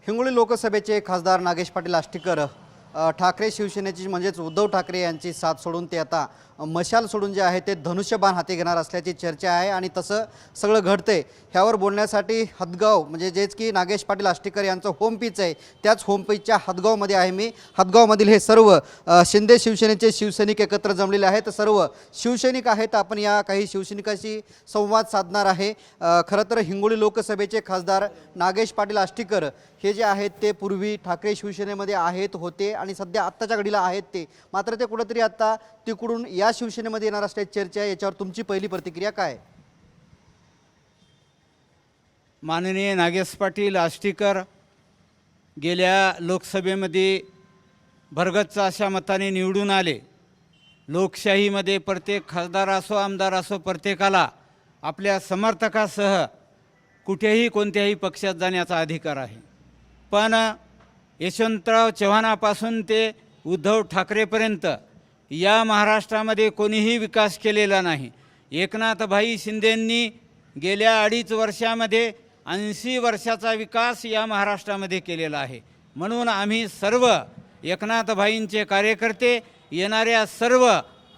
हिंगोली लोकसभेचे खासदार नागेश पाटील आष्टीकर ठाकरे शिवसेनेची म्हणजेच उद्धव ठाकरे यांची साथ सोडून ते आता मशाल सोडून जे आहे ते धनुष्यबाण हाती घेणार असल्याची चर्चा आहे आणि तसं सगळं घडतंय ह्यावर बोलण्यासाठी हदगाव म्हणजे जेच की नागेश पाटील आष्टीकर यांचं होम पिच आहे त्याच होम पिचच्या हदगावमध्ये आहे मी। हदगावमधील हे सर्व शिंदे शिवसेनेचे शिवसैनिक एकत्र जमलेले आहेत, सर्व शिवसैनिक आहेत। आपण या काही शिवसैनिकांशी संवाद साधणार आहे। खरं तर हिंगोली लोकसभेचे खासदार नागेश पाटील आष्टीकर हे जे आहेत ते पूर्वी ठाकरे शिवसेनेमध्ये आहेत होते आणि सध्या आत्ताच्या घडीला आहेत ते, मात्र ते कुठेतरी आता तिकडून या शिवसेनेमध्ये येणार असल्याची चर्चा आहे। याच्यावर तुमची पहिली प्रतिक्रिया काय? माननीय नागेश पाटील आष्टीकर गेल्या लोकसभेमध्ये भरगच्च अशा मताने निवडून आले। लोकशाहीमध्ये प्रत्येक खासदार असो आमदार असो प्रत्येकाला आपल्या समर्थकासह कुठेही कोणत्याही पक्षात जाण्याचा अधिकार आहे, पण यशवंतराव चव्हाणापासून ते उद्धव ठाकरेपर्यंत या महाराष्ट्रामध्ये कोणीही विकास केलेला नाही। एकनाथभाई शिंदेंनी गेल्या 2.5 वर्षामध्ये 80 वर्षाचा विकास या महाराष्ट्रामध्ये केलेला आहे। म्हणून आम्ही सर्व एकनाथभाईंचे कार्यकर्ते येणाऱ्या सर्व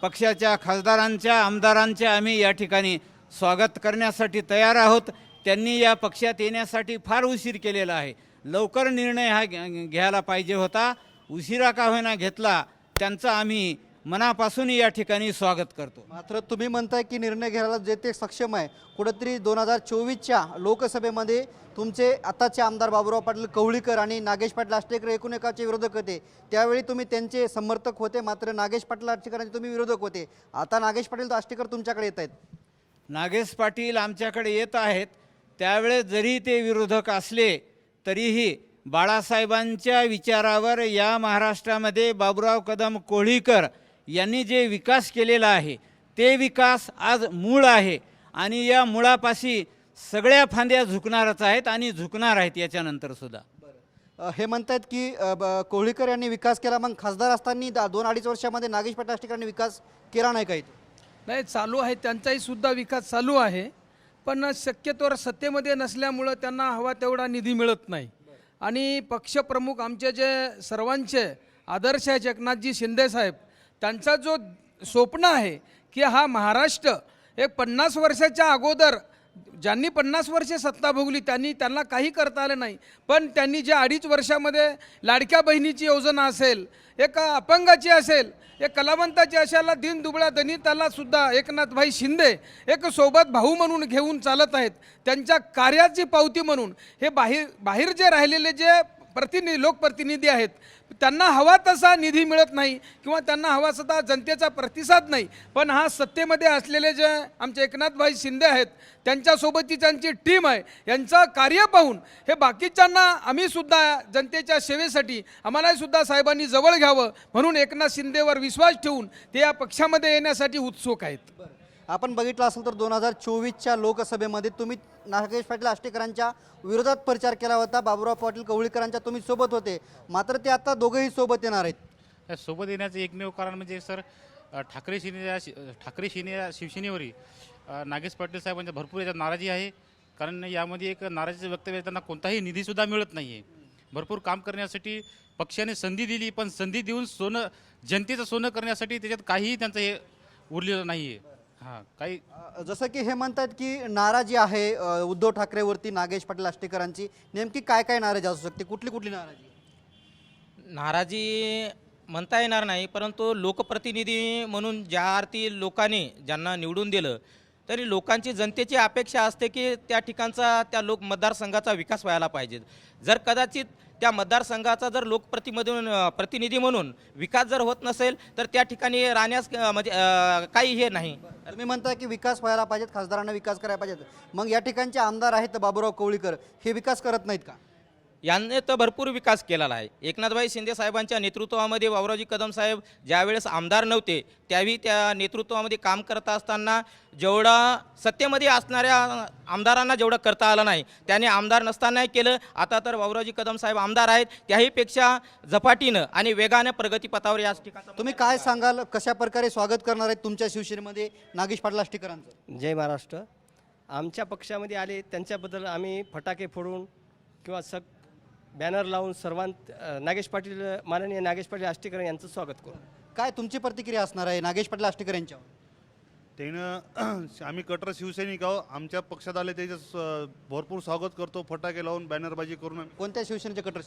पक्षाच्या खासदारांच्या आमदारांचे आम्ही या ठिकाणी स्वागत करण्यासाठी तयार आहोत। त्यांनी या पक्षात येण्यासाठी फार उशीर केलेला आहे, लवकर निर्णय हा घ्यायला पाहिजे होता, उशिरा का होईना घेतला, त्यांचा आम्ही मनापासून या ठिकाणी स्वागत करतो। मात्र तुम्ही म्हणताय की निर्णय घ्यायला जे ते सक्षम आहे, कुठेतरी 2024च्या लोकसभेमध्ये तुमचे आताचे आमदार बाबुराव पाटील कवळीकर आणि नागेश पाटील आष्टीकर एकूण एकाचे विरोधक होते, त्यावेळी तुम्ही त्यांचे समर्थक होते, मात्र नागेश पाटील आष्टीकरांचे तुम्ही विरोधक होते। आता नागेश पाटील आष्टीकर तुमच्याकडे येत आहेत। नागेश पाटील आमच्याकडे येत आहेत, त्यावेळेस जरी ते विरोधक असले तरीही बाळासाहेबांच्या विचारावर या महाराष्ट्रामध्ये बाबुराव कदम कोळीकर यांनी जे विकास केलेला आहे ते विकास आज मूळ आहे आणि या मुळापाशी सगळ्या फांद्या झुकणारच आहेत आणि झुकणार आहेत याच्यानंतर सुद्धा। हे म्हणतात की कोळीकर यांनी विकास केला, मग खासदार असताना 2-2.5 वर्षामध्ये नागेश पाटील आष्टीकरांनी विकास केला नाही काही? नाही, चालू आहे, त्यांचाही सुद्धा विकास चालू आहे, पण शक्यतोवर सत्तेमध्ये नसल्यामुळं त्यांना हवा तेवढा निधी मिळत नाही। आणि पक्षप्रमुख आमचे जे सर्वांचे आदर्श आहेत एकनाथजी शिंदे साहेब, त्यांचा जो स्वप्न आहे की हा महाराष्ट्र एक 50 वर्षाच्या अगोदर ज्यांनी 50 वर्षे सत्ता भोगली त्यांना काही करता आलं नाही, पण त्यांनी ज्या 2.5 वर्षामध्ये लाडक्या बहिणीची योजना असेल, एक अपंगाची असेल, एक कलावंताची अशाला दिन दुबळ्या दलिताला सुद्धा एकनाथभाई शिंदे एक सोबत भाऊ म्हणून घेऊन चालत आहेत। त्यांच्या कार्याची पावती म्हणून हे बाहेर जे राहिलेले जे लोकप्रतिनिधी आहेत त्यांना हवा तसा निधी मिळत नाही किंवा त्यांना हवा तसा जनतेचा प्रतिसाद नाही, पण हा सत्तेमध्ये असलेले जे आमचे एकनाथभाई शिंदे आहेत त्यांच्यासोबतची त्यांची टीम आहे, यांचं कार्य पाहून हे बाकीच्यांना आम्ही सुद्धा जनतेच्या सेवेसाठी आम्हालाही सुद्धा साहेबांनी जवळ घ्यावं म्हणून एकनाथ शिंदेवर विश्वास ठेवून ते या पक्षामध्ये येण्यासाठी उत्सुक आहेत। आपण बघितलं असेल तर 2024च्या लोकसभेमध्ये तुम्ही नागेश पाटील आष्टीकरांच्या विरोधात प्रचार केला होता, बाबुराव पाटील कवळीकरांच्या तुम्ही सोबत होते, मात्र ते आता दोघेही सोबत येणार आहेत। सोबत येण्याचं एकमेव कारण म्हणजे सर ठाकरे सेने शिवसेनेवरील नागेश पाटील साहेबांच्या भरपूर याच्यात नाराजी आहे, कारण यामध्ये एक नाराजीचं वक्तव्य त्यांना कोणताही निधीसुद्धा मिळत नाही आहे। भरपूर काम करण्यासाठी पक्षाने संधी दिली, पण संधी देऊन जनतेचं सोनं करण्यासाठी त्याच्यात काहीही त्यांचं हे उरलेलं नाही आहे। हां, काही जसं की हे म्हणतात की नाराजी आहे उद्धव ठाकरेवरती नागेश पाटील आष्टीकरांची, नेमकी काय काय नाराजी असू शकते, कुठली नाराजी? नाराजी म्हणता येणार नाही, परंतु लोकप्रतिनिधी म्हणून ज्या अर्थी लोकांनी ज्यांना निवडून दिलं तरी लोकांची जनतेची अपेक्षा असते की त्या ठिकाणचा त्या मतदारसंघाचा विकास व्हायला पाहिजे। जर कदाचित त्या मतदारसंघाचा जर प्रतिनिधी म्हणून विकास जर होत नसेल तर त्या ठिकाणी राहण्यास म्हणजे काही हे नाही। तुम्ही म्हणता की विकास व्हायला पाहिजेत, खासदारांना विकास करायला पाहिजेत, मग या ठिकाणचे आमदार आहेत बाबुराव कवळीकर हे विकास करत नाहीत का? यांनी तर भरपूर विकास केलेला आहे। एकनाथभाई शिंदे साहेबांच्या नेतृत्वामध्ये बाबुरावजी कदम साहेब ज्यावेळेस आमदार नव्हते त्यावेळी त्या नेतृत्वामध्ये काम करत असताना जेवढा सत्तेमध्ये असणाऱ्या आमदारांना जेवढं करता आलं नाही त्याने आमदार नसतानाही केलं। आता तर बाबुरावजी कदम साहेब आमदार आहेत, त्याहीपेक्षा झपाटीनं आणि वेगानं प्रगतीपथावर या ठिकाणी। तुम्ही काय सांगाल, कशा प्रकारे स्वागत करणार आहेत तुमच्या शिवसेनेमध्ये नागेश पाटील आष्टीकरांचं? जय महाराष्ट्र। आमच्या पक्षामध्ये आले त्यांच्याबद्दल आम्ही फटाके फोडून किंवा बॅनर लावून नागेश पाटील माननीय नागेश पाटील आष्टीकर यांचं स्वागत करू. काय तुमची प्रतिक्रिया असणार आहे नागेश पाटील आष्टीकर यांच्यावर? त्यानं आम्ही कट्टर शिवसैनिक आहोत. आमच्या पक्षात आले त्याचं भरपूर स्वागत करतो. फटाके लावून बॅनरबाजी करून आम्ही कोणत्या शिवसेनेचे कट्टर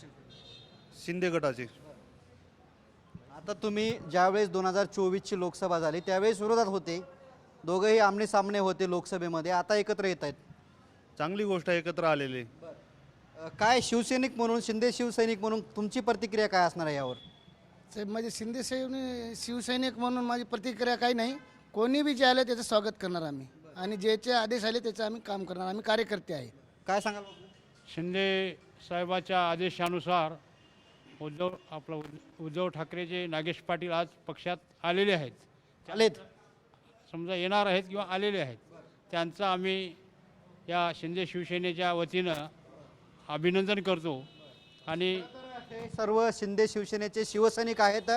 शिंदे गटाचे. आता तुम्ही ज्यावेळेस 2024ची लोकसभा झाली त्यावेळेस विरोधात होते, दोघंही आमने सामने होते लोकसभेमध्ये, आता एकत्र येत आहेत. चांगली गोष्ट आहे एकत्र आलेले. काय शिवसैनिक म्हणून, शिंदे शिवसैनिक म्हणून तुमची प्रतिक्रिया काय असणार आहे यावर? साहेब माझे शिवसैनिक म्हणून माझी प्रतिक्रिया काही नाही. कोणी बी जे आलं त्याचं स्वागत करणार आम्ही आणि ज्याचे आदेश आले त्याचं आम्ही काम करणार. आम्ही कार्यकर्ते आहे. काय सांगाल? शिंदे साहेबाच्या आदेशानुसार उद्धव ठाकरेचे नागेश पाटील आज पक्षात आलेले आहेत. आलेत. समजा येणार आहेत किंवा आलेले आहेत, त्यांचं आम्ही या शिंदे शिवसेनेच्या वतीनं अभिनंदन करतो. आणि हे सर्व शिंदे शिवसेनेचे शिवसैनिक आहेत.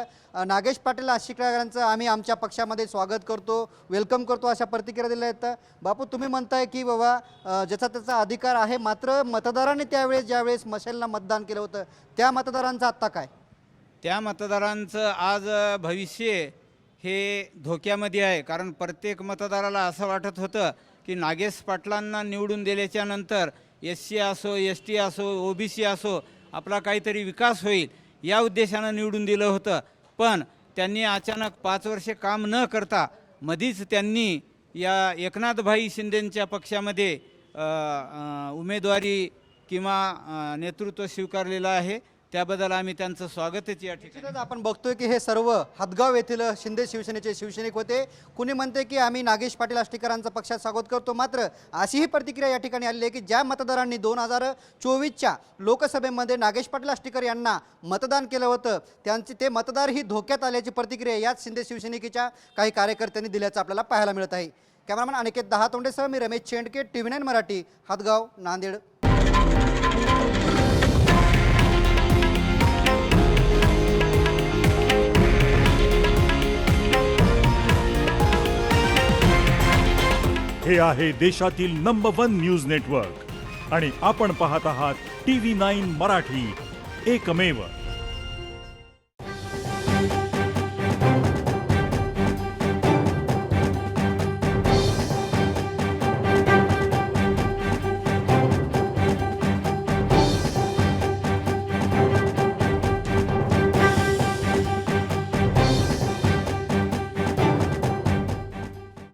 नागेश पाटील आष्टीकरांचं आम्ही आमच्या पक्षामध्ये स्वागत करतो, वेलकम करतो अशा प्रतिक्रिया दिल्या आहेत. बापू, तुम्ही म्हणताय की बाबा ज्याचा त्याचा अधिकार आहे, मात्र मतदारांनी त्यावेळेस ज्यावेळेस मशालला मतदान केलं होतं त्या मतदारांचं आत्ता काय? त्या मतदारांचं आज भविष्य हे धोक्यामध्ये आहे. कारण प्रत्येक मतदाराला असं वाटत होतं की नागेश पाटलांना निवडून दिल्याच्या नंतर SC असो, ST असो, OBC असो, आपला काहीतरी विकास होईल या उद्देशानं निवडून दिलं होतं. पण त्यांनी अचानक 5 वर्षे काम न करता मधीच त्यांनी या एकनाथभाई शिंदेंच्या पक्षामध्ये उमेदवारी किंवा नेतृत्व स्वीकारलेलं आहे. त्याबद्दल आम्ही त्यांचं स्वागतच या ठिकाणी. निश्चितच आपण बघतोय की हे सर्व हातगाव येथील शिंदे शिवसेनेचे शिवसैनिक होते. कुणी म्हणते की आम्ही नागेश पाटील आष्टीकरांचं पक्षात स्वागत करतो, मात्र अशीही प्रतिक्रिया या ठिकाणी आलेली आहे की ज्या मतदारांनी 2024च्या लोकसभेमध्ये नागेश पाटील आष्टीकर यांना मतदान केलं होतं ते मतदारही धोक्यात आल्याची प्रतिक्रिया याच शिंदे शिवसैनिकीच्या काही कार्यकर्त्यांनी दिल्याचं आपल्याला पाहायला मिळत आहे. कॅमेरामॅन अनिकेत दहातोंडेसह मी रमेश चेंडके, TV9 मराठी, हातगाव, नांदेड. हे आहे देशातील नंबर 1 न्यूज नेटवर्क आणि आपण पाहत आहात TV9 मराठी, एकमेव.